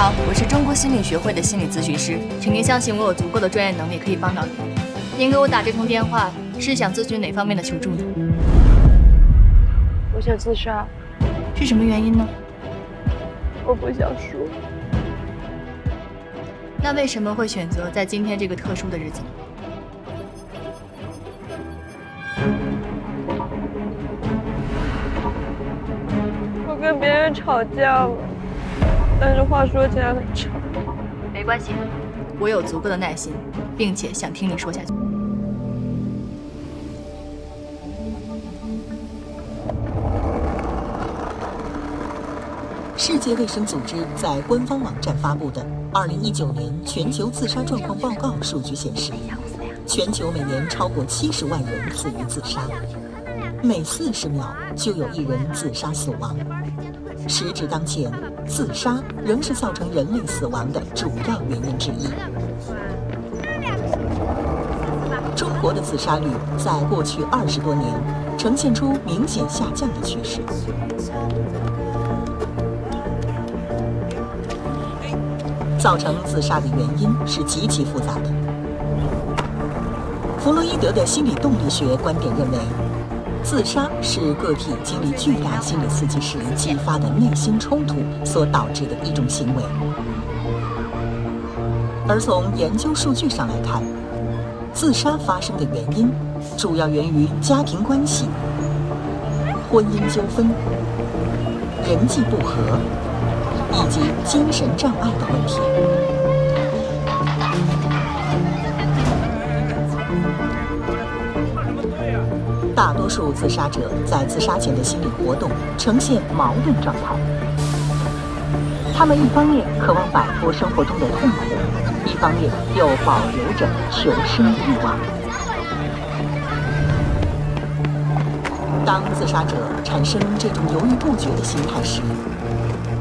好，我是中国心理学会的心理咨询师，请您相信我有足够的专业能力可以帮到您。您给我打这通电话是想咨询哪方面的求助呢？我想自杀。是什么原因呢？我不想输。那为什么会选择在今天这个特殊的日子呢？我跟别人吵架了，但是话说起来很长。没关系，我有足够的耐心，并且想听你说下去。世界卫生组织在官方网站发布的2019年全球自杀状况报告数据显示，全球每年超过70万人死于自杀，每40秒就有1人自杀死亡。时至当前，自杀仍是造成人类死亡的主要原因之一。中国的自杀率在过去20多年呈现出明显下降的趋势。造成自杀的原因是极其复杂的。弗洛伊德的心理动力学观点认为，自杀是个体经历巨大心理刺激时激发的内心冲突所导致的一种行为。而从研究数据上来看，自杀发生的原因主要源于家庭关系、婚姻纠纷、人际不和以及精神障碍的问题。大多数自杀者在自杀前的心理活动呈现矛盾状态，他们一方面渴望摆脱生活中的痛苦，一方面又保留着求生的欲望。当自杀者产生这种犹豫不决的心态时，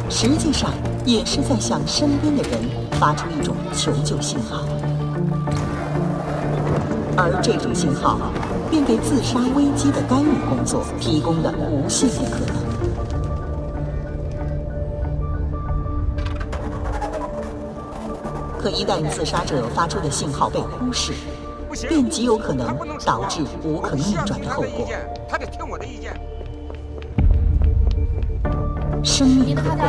实际上也是在向身边的人发出一种求救信号，而这种信号便给自杀危机的干预工作提供了无限的可能。可一旦自杀者发出的信号被忽视，便极有可能导致无可逆转的后果。他得听我的意见。生命可贵，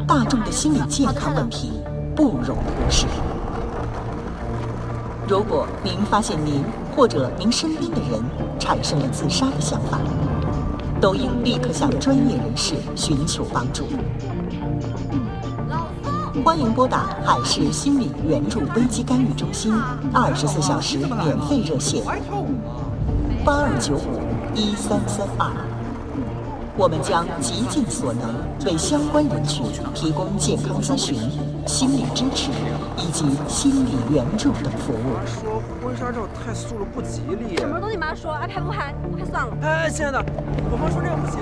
大众的心理健康问题不容忽视。如果您发现您或者您身边的人产生了自杀的想法，都应立刻向专业人士寻求帮助。欢迎拨打海事心理援助危机干预中心24小时免费热线82951332。我们将极尽所能为相关人群提供健康咨询、心理支持以及心理援助等服务。说婚纱照太素了不吉利。什么都你妈说，爱拍不拍，不拍算了。哎，亲爱的，我妈说这样不行。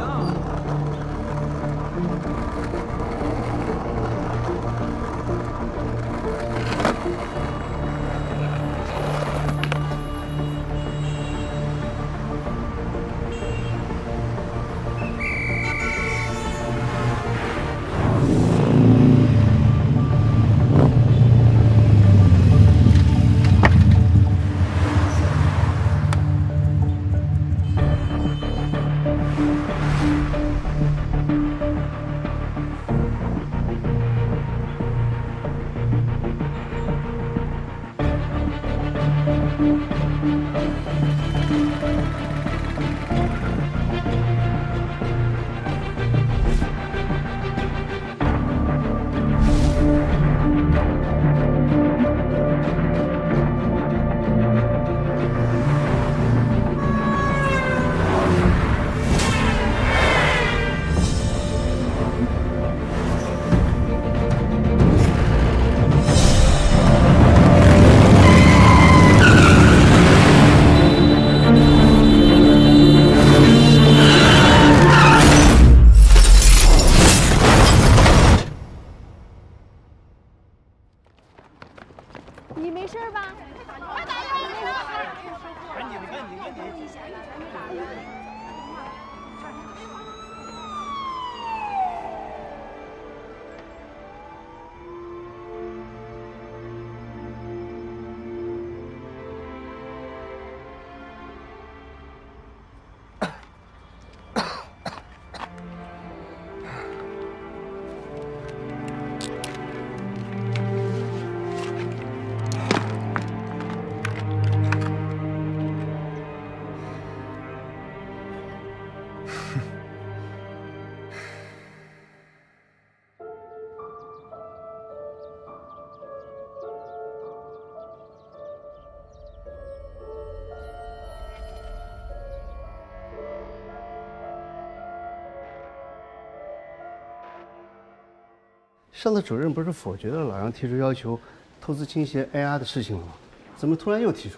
上次主任不是否决了老杨提出要求投资倾斜 AI 的事情了吗？怎么突然又提出？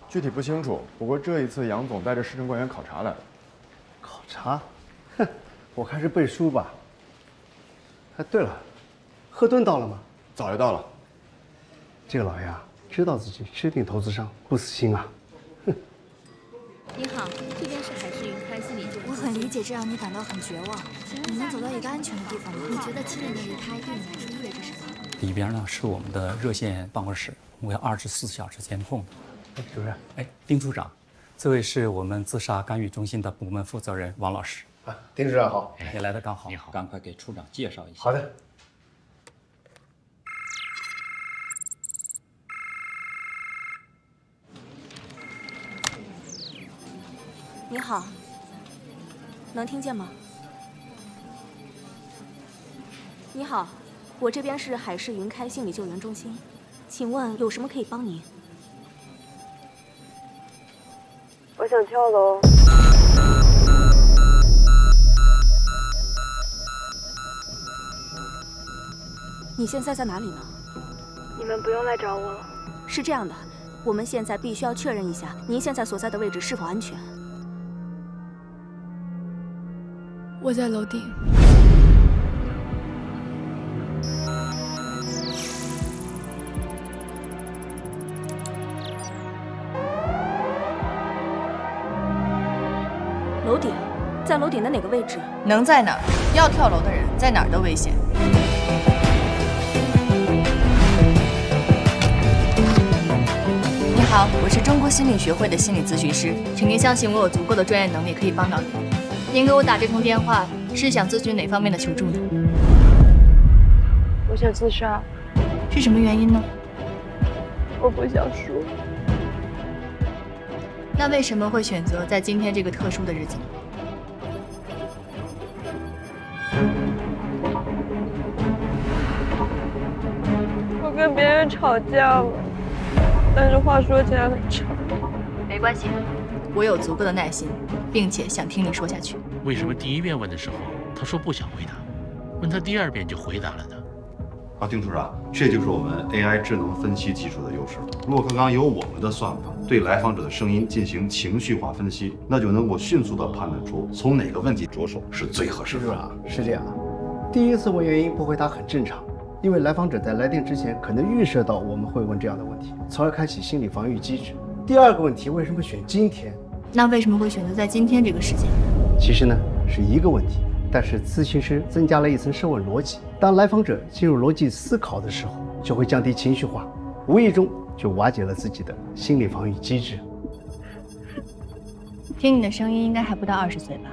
具体不清楚，不过这一次杨总带着市政官员考察来了。考察？哼，我看是背书吧。哎，对了，贺顿到了吗？早就到了。这个老杨知道自己是定投资商，不死心啊。哼。你好，这边是海世云开心理救援。我很理解这让你感到很绝望。你能走到一个安全的地方吗？你觉得亲人的离开对你来说意味着什么？里边呢是我们的热线办公室，我们有24小时监控的。主任，丁处长，这位是我们自杀干预中心的部门负责人王老师。啊，丁处长好，你来的刚好。你好，赶快给处长介绍一下。好的。你好，能听见吗？你好，我这边是海世云开心理救援中心，请问有什么可以帮您？我想跳楼。你现在在哪里呢？你们不用来找我了。是这样的，我们现在必须要确认一下您现在所在的位置是否安全。我在楼顶。楼顶，在楼顶的哪个位置？能在哪儿？要跳楼的人在哪儿都危险。你好，我是中国心理学会的心理咨询师，请您相信我有足够的专业能力可以帮到您。您给我打这通电话是想咨询哪方面的求助呢？我想自杀。是什么原因呢？我不想输。那为什么会选择在今天这个特殊的日子呢？我跟别人吵架了，但是话说起来很长。没关系，我有足够的耐心，并且想听你说下去。为什么第一遍问的时候他说不想回答，问他第二遍就回答了呢？丁处长，这就是我们 AI 智能分析技术的优势了。如果刚刚由我们的算法对来访者的声音进行情绪化分析，那就能够迅速地判断出从哪个问题着手是最合适的。丁处长，是这样，第一次问原因不回答很正常，因为来访者在来电之前可能预设到我们会问这样的问题，从而开启心理防御机制。第二个问题，为什么选今天？那为什么会选择在今天这个时间？其实呢，是一个问题，但是咨询师增加了一层设问逻辑。当来访者进入逻辑思考的时候，就会降低情绪化，无意中就瓦解了自己的心理防御机制。听你的声音，应该还不到20岁吧？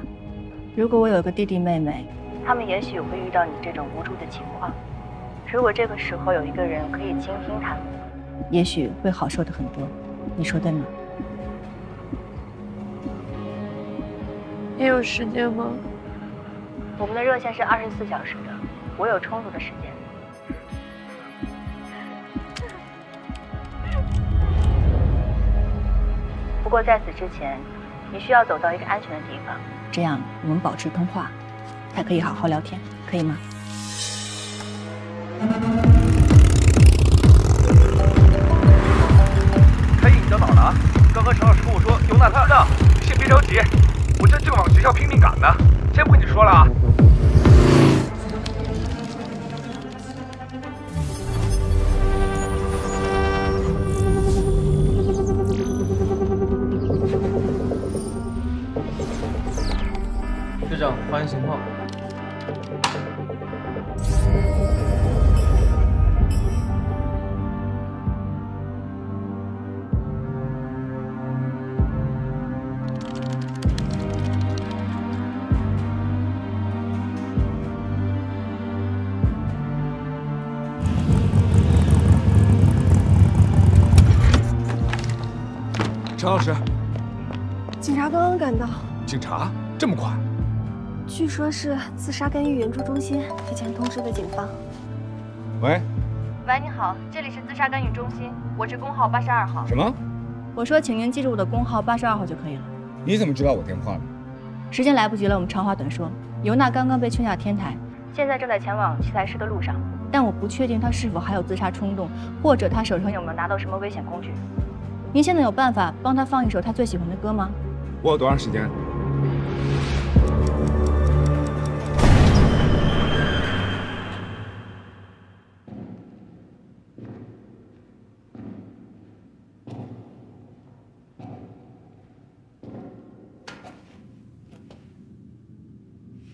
如果我有个弟弟妹妹，他们也许会遇到你这种无助的情况。如果这个时候有一个人可以倾听他们，也许会好受的很多。你说对吗？你有时间吗？我们的热线是24小时的，我有充足的时间。不过在此之前，你需要走到一个安全的地方，这样我们保持通话，才可以好好聊天，可以吗？开印你到哪了？刚刚陈老师跟我说尤娜她……你先别着急，我这正往学校拼命赶呢，先不跟你说了啊。队长，发现情况。陈老师，警察刚刚赶到。警察这么快？据说是自杀干预援助中心提前通知的警方。喂，喂，你好，这里是自杀干预中心，我是工号82号。什么？我说，请您记住我的工号82号就可以了。你怎么知道我电话呢？时间来不及了，我们长话短说。尤娜刚刚被劝下天台，现在正在前往奇才市的路上。但我不确定他是否还有自杀冲动，或者他手上有没有拿到什么危险工具。您现在有办法帮他放一首他最喜欢的歌吗？我有多长时间？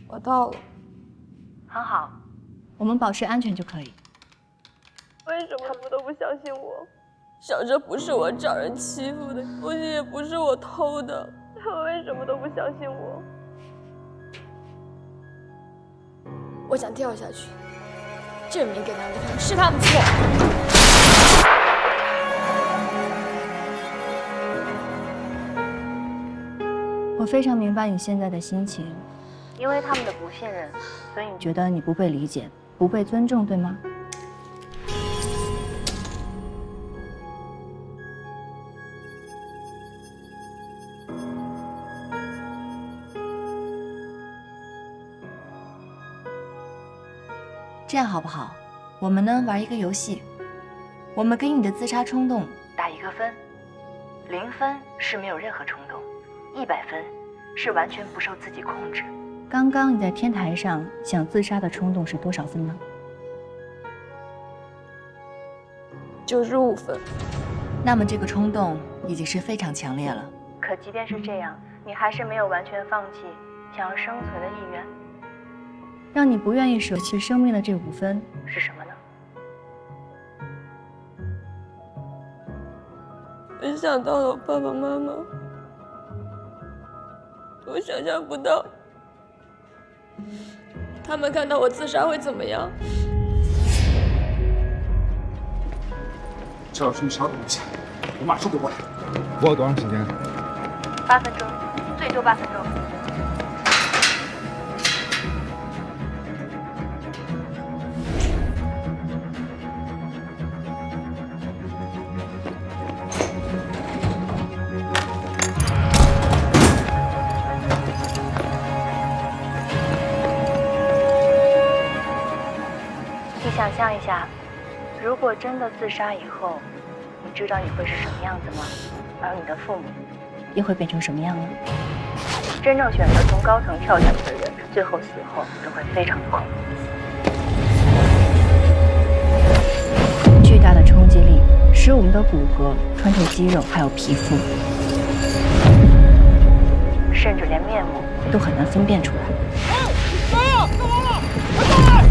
我到了。很好，我们保持安全就可以。为什么他们都不相信我？小哲不是我找人欺负的，东西也不是我偷的，他们为什么都不相信我？我想跳下去，证明给他们看是他们错。我非常明白你现在的心情，因为他们的不信任，所以你觉得你不被理解、不被尊重，对吗？这样好不好？我们呢玩一个游戏，我们给你的自杀冲动打1个分，0分是没有任何冲动，100分是完全不受自己控制。刚刚你在天台上想自杀的冲动是多少分呢？95分。那么这个冲动已经是非常强烈了。可即便是这样，你还是没有完全放弃想要生存的意愿。让你不愿意舍弃生命的这5分是什么呢？我想到了我爸爸妈妈，我想象不到他们看到我自杀会怎么样。这要是你稍等一下，我马上就过来。我有多长时间？8分钟，最多8分钟。想象一下，如果真的自杀以后，你知道你会是什么样子吗？而你的父母又会变成什么样呢？真正选择从高层跳下去的人，最后死后都会非常的恐怖。巨大的冲击力使我们的骨骼穿透肌肉，还有皮肤，甚至连面目都很难分辨出来。来呀，干嘛了？快过来！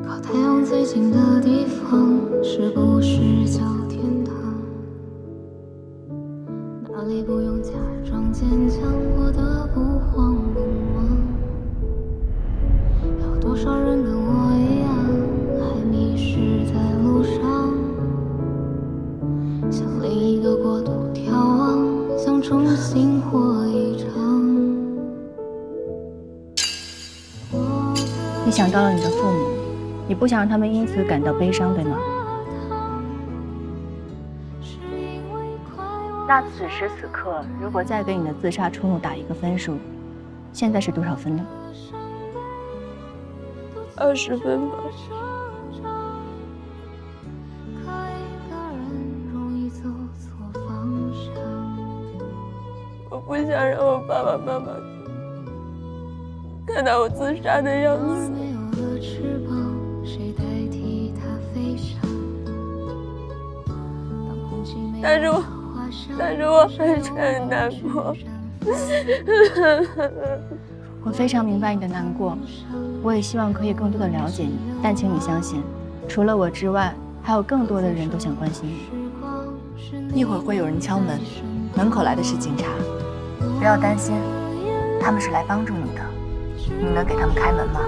靠太阳最近的地方，是不是叫天堂？哪里不用假装坚强，过得不慌不忙？有多少人跟我一样，还迷失在路上？向另一个国度眺望，想重新活一场。你想到了你的父母，你不想让他们因此感到悲伤，对吗？那此时此刻，如果再给你的自杀冲动打1个分数，现在是多少分呢？20分吧。我不想让我爸爸妈妈看到我自杀的样子。但是我还是很难过。我非常明白你的难过，我也希望可以更多的了解你，但请你相信，除了我之外，还有更多的人都想关心你。一会儿会有人敲门，门口来的是警察，不要担心，他们是来帮助你的。你能给他们开门吗？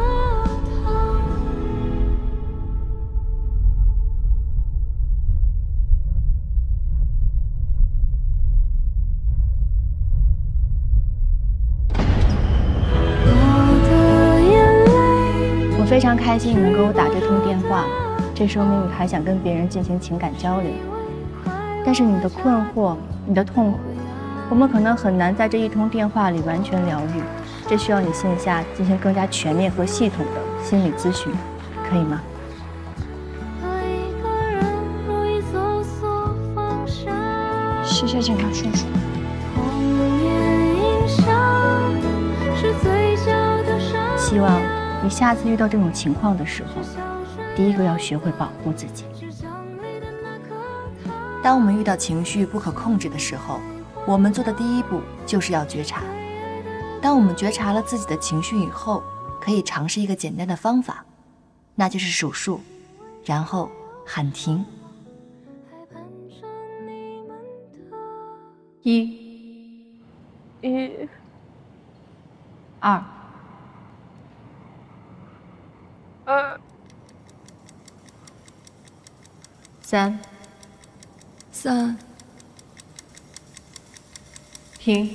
常开心你能给我打这通电话，这说明你还想跟别人进行情感交流。但是你的困惑，你的痛苦，我们可能很难在这一通电话里完全疗愈，这需要你线下进行更加全面和系统的心理咨询，可以吗？谢谢警察叔叔。希望你下次遇到这种情况的时候，第一个要学会保护自己。当我们遇到情绪不可控制的时候，我们做的第一步就是要觉察。当我们觉察了自己的情绪以后，可以尝试一个简单的方法，那就是数数，然后喊停。一、二、三、停。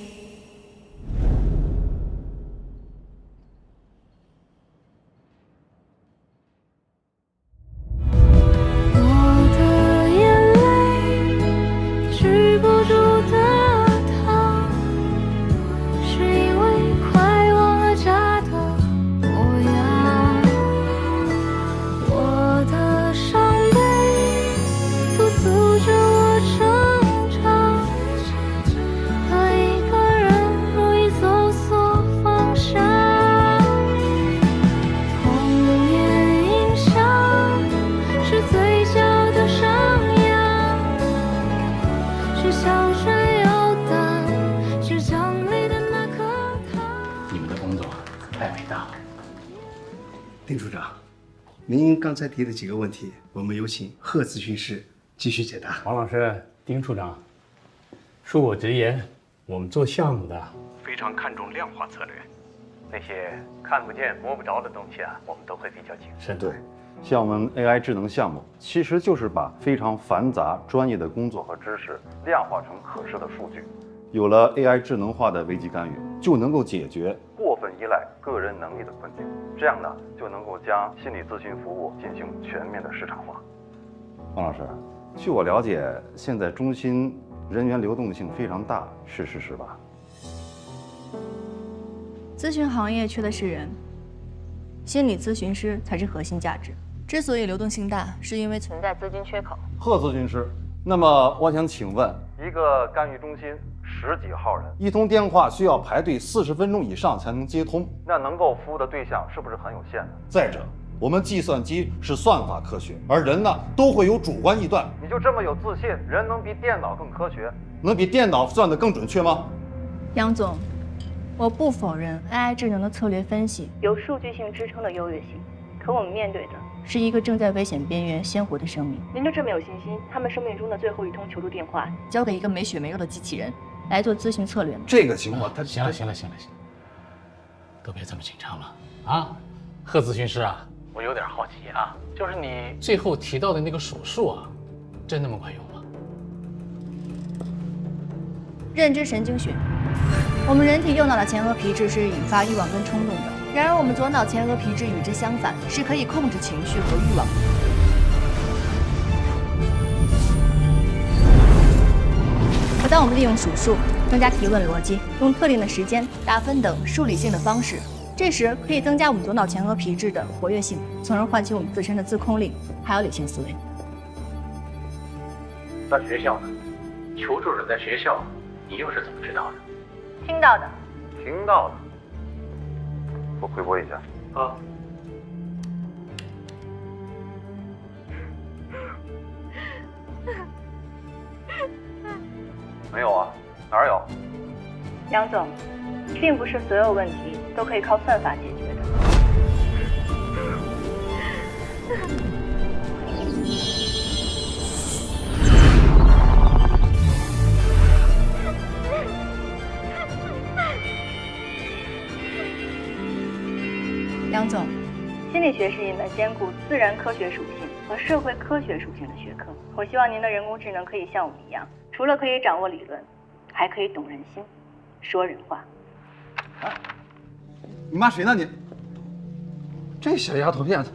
丁处长，您刚才提的几个问题，我们有请贺咨询师继续解答。王老师，丁处长，恕我直言，我们做项目的非常看重量化策略，那些看不见摸不着的东西啊，我们都会比较谨慎。对，像我们 AI 智能项目，其实就是把非常繁杂专业的工作和知识量化成可视的数据。有了 AI 智能化的危机干预，就能够解决过分依赖个人能力的困境。这样呢，就能够将心理咨询服务进行全面的市场化。王老师，据我了解，现在中心人员流动性非常大，是事实吧？咨询行业缺的是人，心理咨询师才是核心价值。之所以流动性大，是因为存在资金缺口。贺咨询师，那么我想请问，一个干预中心10几号人，一通电话需要排队40分钟以上才能接通，那能够服务的对象是不是很有限呢？再者，我们计算机是算法科学，而人呢都会有主观臆断。你就这么有自信，人能比电脑更科学，能比电脑算得更准确吗？杨总，我不否认 AI 智能的策略分析有数据性支撑的优越性，可我们面对的是一个正在危险边缘鲜活的生命。您就这么有信心，他们生命中的最后一通求助电话交给一个没血没肉的机器人来做咨询策略吗？这个情况，行了，都别这么紧张了啊！贺咨询师啊，我有点好奇啊，就是你最后提到的那个手术啊，真那么管用吗？认知神经学，我们人体右脑的前额皮质是引发欲望跟冲动的，然而我们左脑前额皮质与之相反，是可以控制情绪和欲望的。可当我们利用数数、增加提问逻辑、用特定的时间、打分等数理性的方式，这时可以增加我们左脑前额皮质的活跃性，从而唤起我们自身的自控力，还有理性思维。那学校呢？求助者在学校，你又是怎么知道的？听到的。听到的。我回拨一下。啊。没有啊，哪儿有？杨总，并不是所有问题都可以靠算法解决的。杨总，心理学是一门兼顾自然科学属性和社会科学属性的学科。我希望您的人工智能可以像我们一样，除了可以掌握理论，还可以懂人心，说人话。你骂谁呢你？这小丫头片子。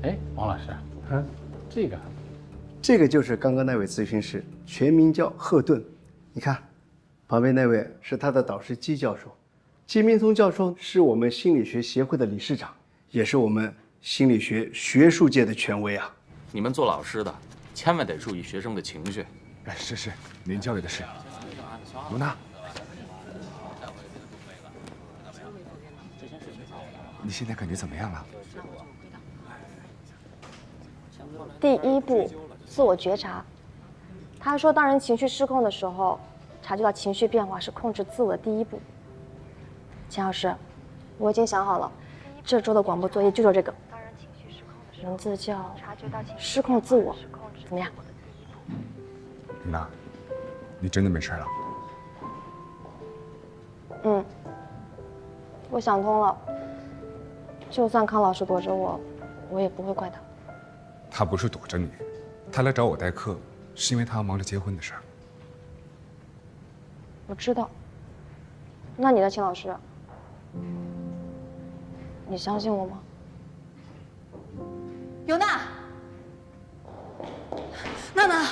哎，王老师，这个就是刚刚那位咨询师，全名叫赫顿。你看，旁边那位是他的导师姬教授。姬明松教授是我们心理学协会的理事长，也是我们心理学学术界的权威啊。你们做老师的，千万得注意学生的情绪。哎，是，您教育的是。卢娜，你现在感觉怎么样了？第一步，自我觉察。他说，当人情绪失控的时候，察觉到情绪变化是控制自我的第一步。钱老师，我已经想好了，这周的广播作业就做这个，名字叫《失控自我》，怎么样？卢娜，你真的没事了？嗯，我想通了。就算康老师躲着我，我也不会怪他。他不是躲着你，他来找我代课，是因为他要忙着结婚的事儿。我知道。那你呢，秦老师？你相信我吗？尤娜，娜娜。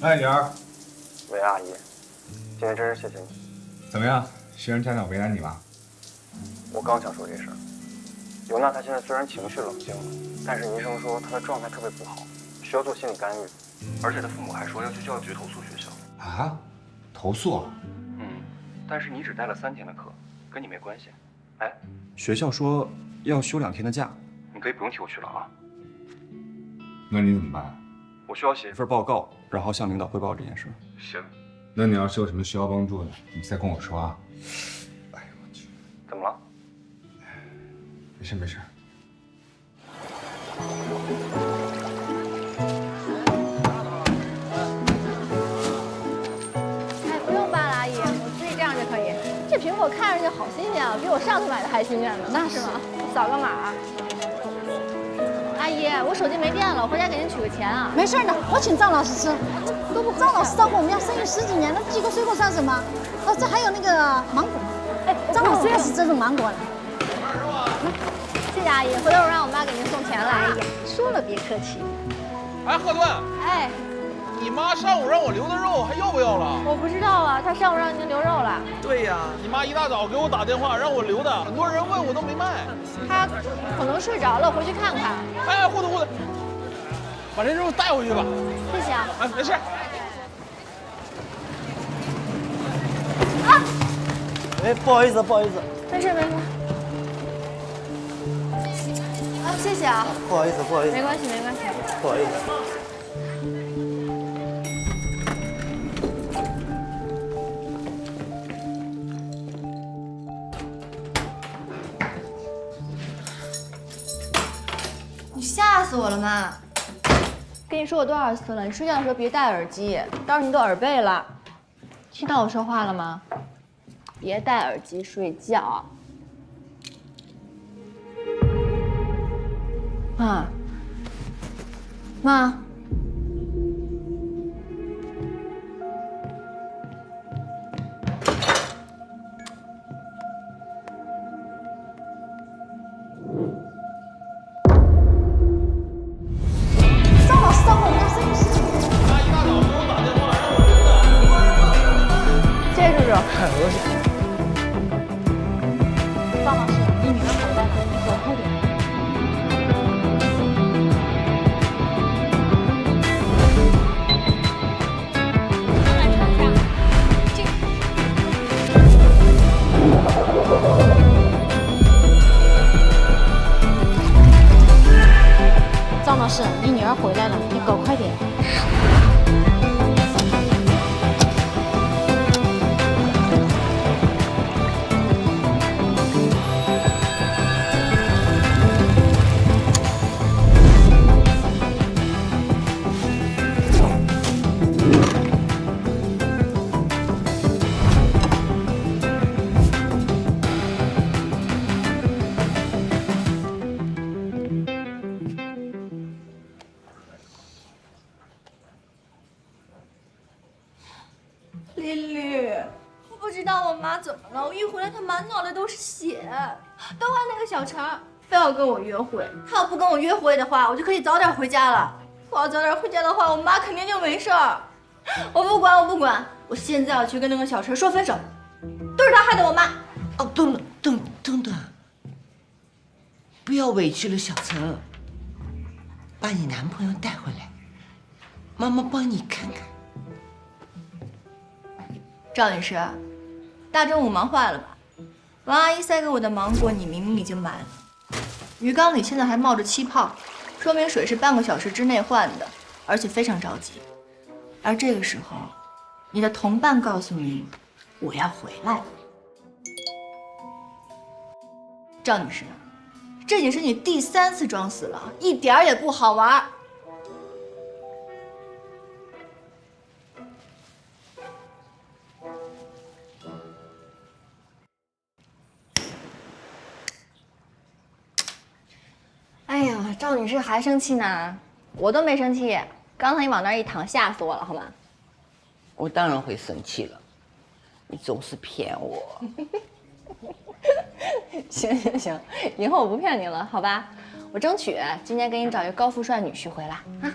哎，女儿。喂，阿姨，今天真是谢谢你。怎么样？学生家长为难你吗？我刚想说这事儿。尤娜她现在虽然情绪冷静了，但是医生说她的状态特别不好，需要做心理干预。而且她父母还说要去教育局投诉学校。啊？投诉啊？但是你只带了3天的课，跟你没关系。哎，学校说要休2天的假，你可以不用替我去了啊。那你怎么办？我需要写一份报告，然后向领导汇报这件事。行，那你要是有什么需要帮助的，你再跟我说啊。哎呀，我去，怎么了？没事。哎，不用扒了，阿姨，我自己这样就可以。这苹果看上去好新鲜啊，比我上次买的还新鲜呢。那是吗？扫个码。阿姨，我手机没电了，我回家给您取个钱啊。没事的，我请赵老师吃。赵老师照顾我们家生意10几年，那寄个水果算什么？哦，这还有那个芒果。哎，张老师也是这种芒果呢。谢谢阿姨，回头我让我妈给您送钱来。哎呀，说了别客气。哎，赫顿。哎，你妈上午让我留的肉还要不要了？我不知道啊，她上午让您留肉了。对呀，你妈一大早给我打电话让我留的，很多人问我都没卖。她可能睡着了，回去看看。哎，糊涂，把这肉带回去吧。谢谢啊。哎，没事。啊！哎，不好意思。没事。啊，谢谢啊。不好意思。没关系。不好意思。你吓死我了嘛！跟你说过多少次了，你睡觉的时候别戴耳机，到时候你都耳背了。听到我说话了吗？别戴耳机睡觉。妈。赵老师照顾我们家生意10几年。妈一大早给我打电话让我留的。谢谢叔叔。太恶心。赵老师，你女儿回来了，你给我快点。赵老师，你女儿回来了，你给我快点。丽丽，我不知道我妈怎么了，我一回来她满脑袋都是血，都怪那个小陈，非要跟我约会。他要不跟我约会的话，我就可以早点回家了。我要早点回家的话，我妈肯定就没事儿。我不管，我不管，我现在要去跟那个小陈说分手，都是他害的我妈。哦，等等，不要委屈了小陈，把你男朋友带回来，妈妈帮你看看。赵女士，大中午忙坏了吧？王阿姨塞给我的芒果，你明明已经买了，鱼缸里现在还冒着气泡，说明水是半个小时之内换的，而且非常着急。而这个时候，你的同伴告诉你，我要回来了。赵女士，这已经是你第3次装死了，一点儿也不好玩。哎呀，赵女士还生气呢？我都没生气，刚才你往那儿一躺，吓死我了，好吗？我当然会生气了，你总是骗我。行，以后我不骗你了，好吧？我争取今年给你找一个高富帅女婿回来啊！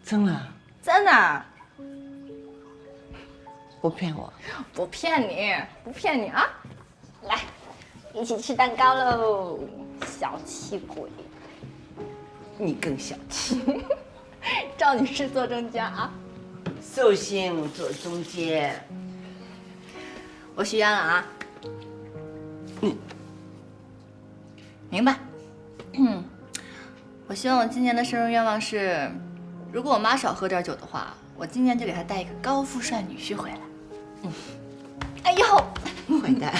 真的？真的？不骗我？不骗你，不骗你啊！来，一起吃蛋糕喽，小气鬼！你更小气。赵女士坐中间啊。寿星坐中间。我许愿了啊。明白。我希望我今年的生日愿望是，如果我妈少喝点酒的话，我今年就给她带一个高富帅女婿回来。哎呦，坏蛋，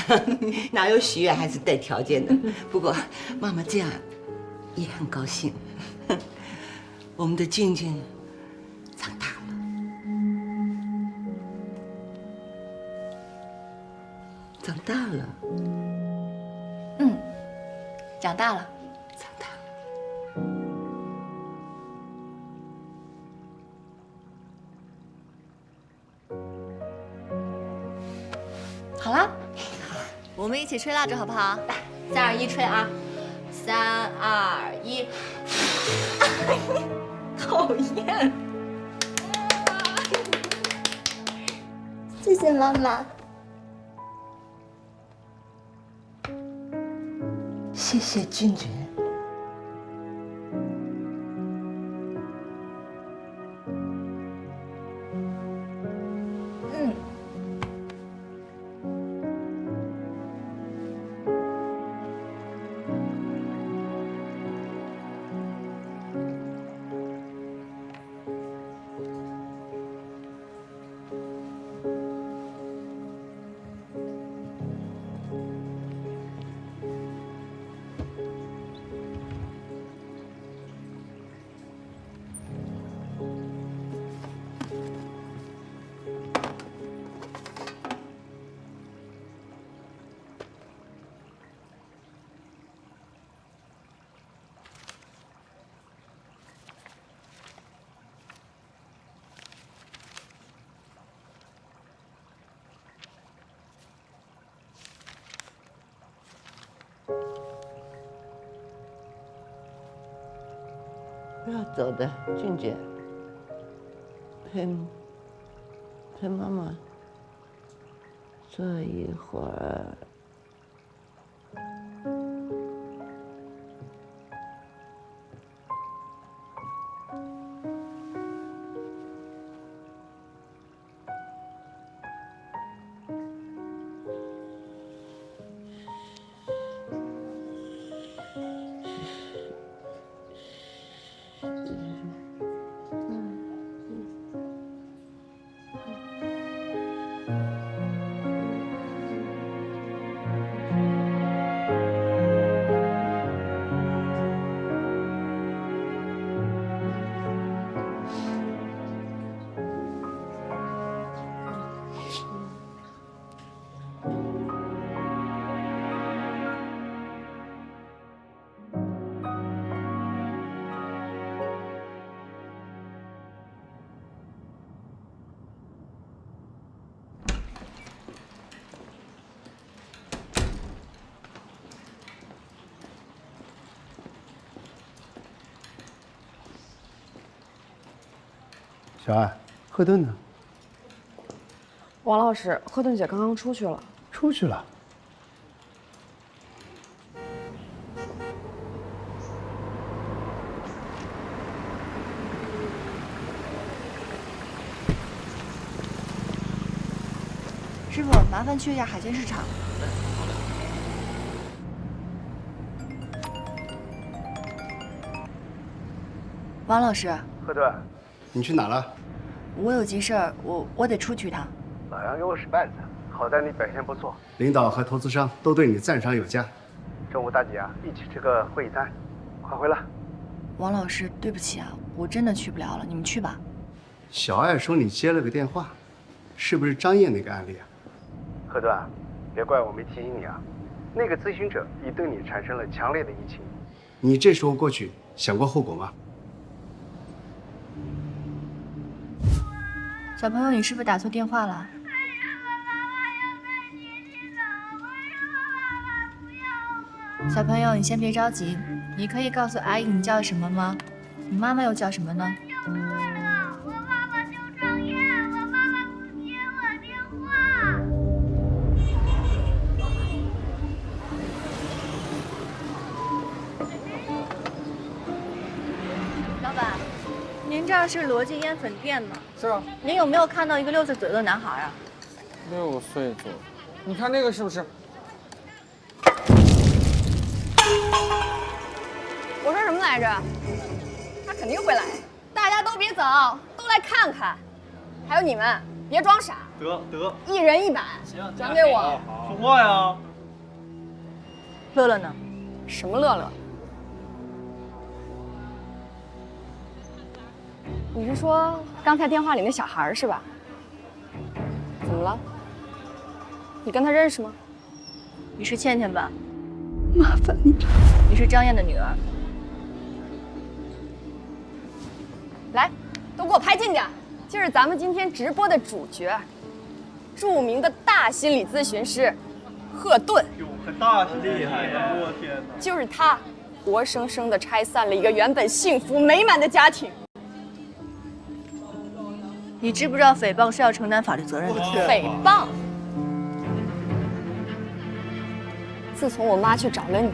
哪有许愿还是带条件的？不过妈妈这样也很高兴。我们的静静长大了。长大了。长大了。长大了。好啦，我们一起吹蜡烛好不好？来，3、2、1，吹啊！3、2、1。讨厌。谢谢妈妈。谢谢君君。不要走的，俊姐，陪妈妈坐一会儿。小艾，贺顿呢？王老师，贺顿姐刚刚出去了。出去了。师傅，麻烦去一下海鲜市场。王老师，贺顿，你去哪了？我有急事儿，我得出去一趟。老杨给我使绊子，好在你表现不错，领导和投资商都对你赞赏有加。中午大姐啊，一起吃个会议餐，快回来。王老师，对不起啊，我真的去不了了，你们去吧。小艾说你接了个电话，是不是张烨那个案例啊？贺顿，别怪我没提醒你啊，那个咨询者已对你产生了强烈的移情，你这时候过去想过后果吗？小朋友，你是不是打错电话了？小朋友，你先别着急，你可以告诉阿姨你叫什么吗？你妈妈又叫什么呢？老板，您这儿是罗记烟粉店吗？是啊。您有没有看到一个6岁左右的男孩啊6岁左右，你看那个是不是？我说什么来着？他肯定会来，大家都别走，都来看看。还有你们，别装傻。得，一人100，转给我。说话呀。乐乐呢？什么乐乐？你是说刚才电话里那小孩是吧？怎么了？你跟他认识吗？你是倩倩吧？麻烦你了。你是张燕的女儿。来，都给我拍近点，就是咱们今天直播的主角，著名的大心理咨询师贺顿。哟，可大是厉害呀！我天哪！就是他，活生生的拆散了一个原本幸福美满的家庭。你知不知道诽谤是要承担法律责任的？诽谤。自从我妈去找了你，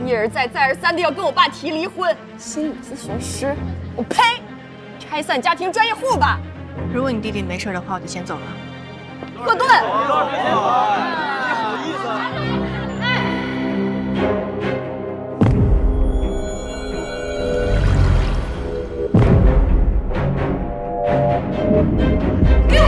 一而再再而三的要跟我爸提离婚。心理咨询师，我呸！拆散家庭专业户吧。如果你弟弟没事的话，我就先走了。贺顿。好意思啊！给我！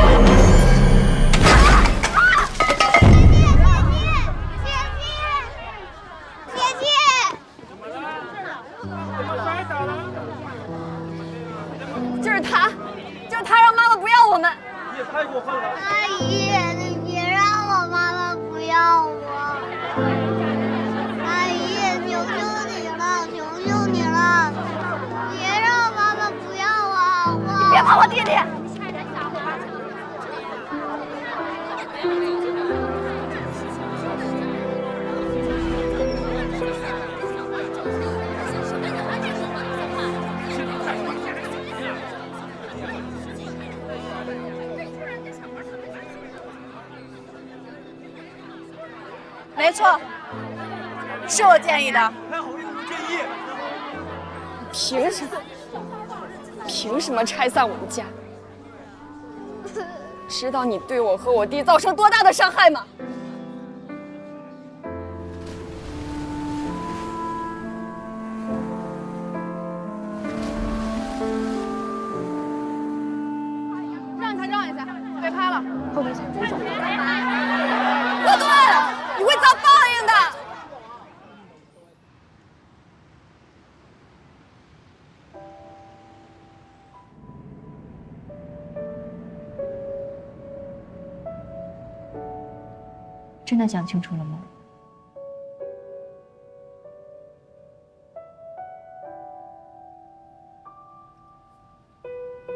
就是他让妈妈不要我们。你也太过分了！阿姨，你别让我妈妈不要我。阿姨，求求你了，求求你了，别让妈妈不要我，好不好？别碰我弟弟！没错，是我建议的。还好意思建议？凭什么？凭什么拆散我们家？知道你对我和我弟造成多大的伤害吗？让一下，别拍了。后面小猪走。贺顿，你会遭报应的。真的讲清楚了吗？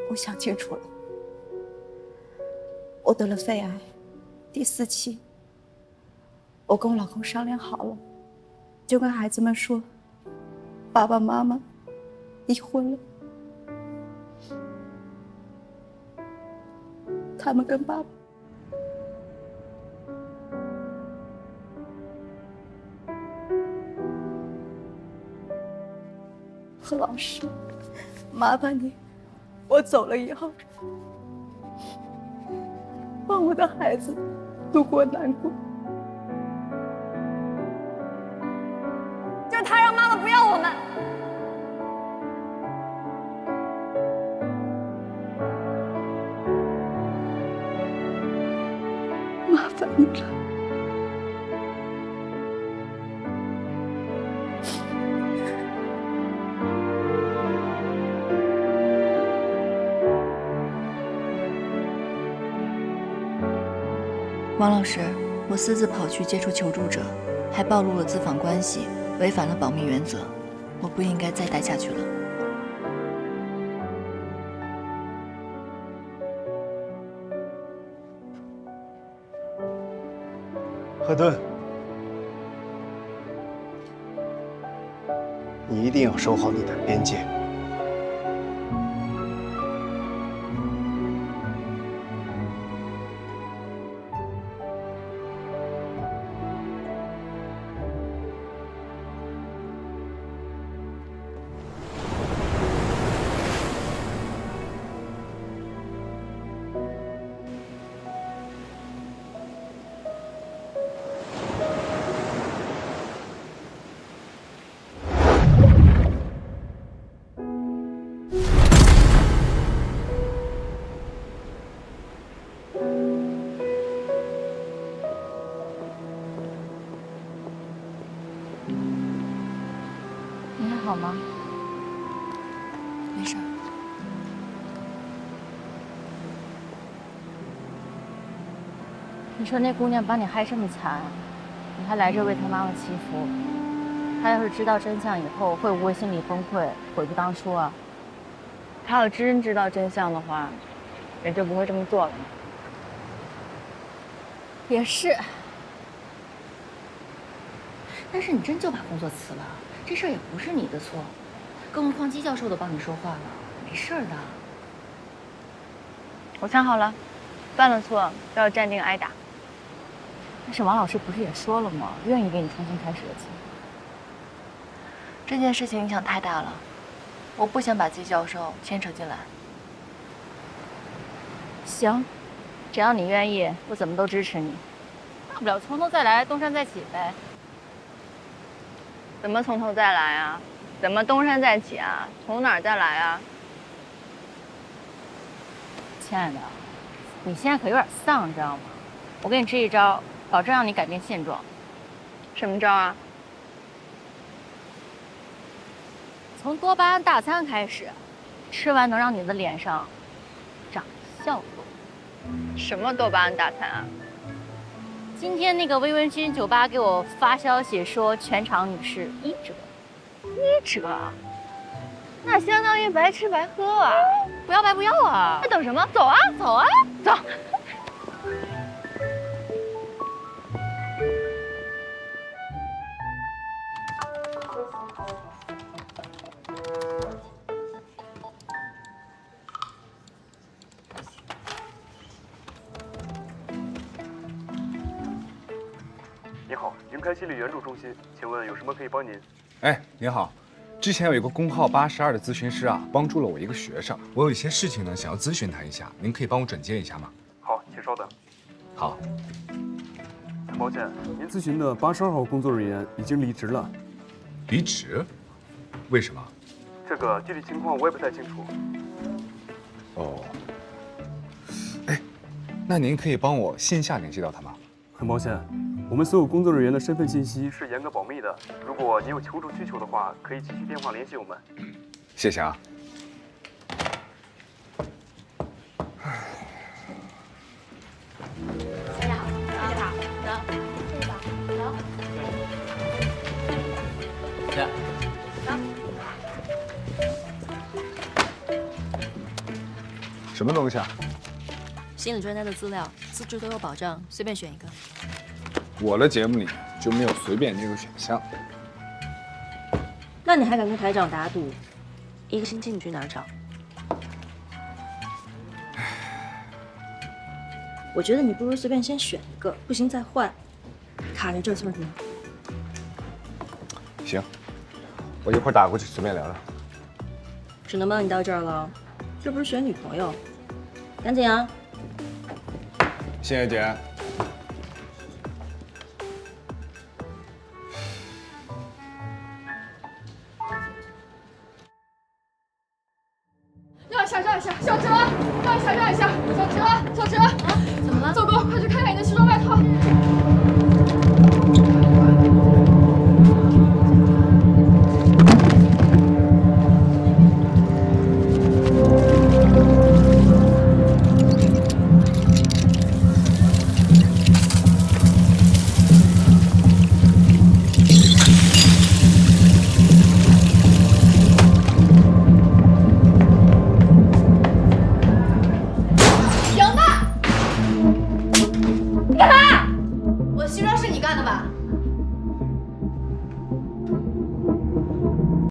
我想清楚了，我得了肺癌，第4期。我跟我老公商量好了，就跟孩子们说，爸爸妈妈离婚了。他们跟爸爸。何老师，麻烦你，我走了以后，帮我的孩子度过难关。就是他让妈妈不要我们。麻烦你了。王老师，我私自跑去接触求助者，还暴露了资访关系，违反了保密原则，我不应该再待下去了。何顿，你一定要守好你的边界。你还好吗？没事儿。你说那姑娘把你害这么惨，你还来这为她妈妈祈福，她要是知道真相以后，会不会心理崩溃，悔不当初啊？他要真知道真相的话，也就不会这么做了。也是。但是你真就把工作辞了，这事儿也不是你的错，更何况姬教授都帮你说话了，没事的。我想好了，犯了错都要站定挨打。但是王老师不是也说了吗？愿意给你重新开始的机会。这件事情影响太大了，我不想把姬教授牵扯进来。行，只要你愿意，我怎么都支持你。大不了从头再来，东山再起呗。怎么从头再来啊？怎么东山再起啊？从哪儿再来啊？亲爱的，你现在可有点丧，你知道吗？我给你支一招，保证让你改变现状。什么招啊？从多巴胺大餐开始，吃完能让你的脸上长笑容。什么多巴胺大餐啊？今天那个微温君酒吧给我发消息说，全场女士1折。1折？那相当于白吃白喝啊！不要白不要啊！还等什么？走啊，走啊，走！你好，云开心理援助中心，请问有什么可以帮您？哎，你好，之前有一个工号82的咨询师啊，帮助了我一个学生，我有一些事情呢，想要咨询他一下，您可以帮我转接一下吗？好，请稍等。好。很抱歉，您咨询的82号工作人员已经离职了。离职？为什么？这个具体情况我也不太清楚。哦。哎，那您可以帮我线下联系到他吗？很抱歉，我们所有工作人员的身份信息是严格保密的。如果你有求助需求的话，可以继续电话联系我们。谢谢啊。大家好，大家好，走，这吧，走。来，什么东西啊？心理专家的资料，资质都有保障，随便选一个。我的节目里就没有随便这个选项。那你还敢跟台长打赌1个星期你去哪儿找？我觉得你不如随便先选一个，不行再换。卡着这算什么？行，我一会儿打过去随便聊聊。只能帮你到这儿了，这不是选女朋友，赶紧啊！谢谢姐。让一下，让一下，小哲，让一下，让一下，小哲，小哲，怎么了？走过，快去看看你的西装外套。我的西装是你干的吧？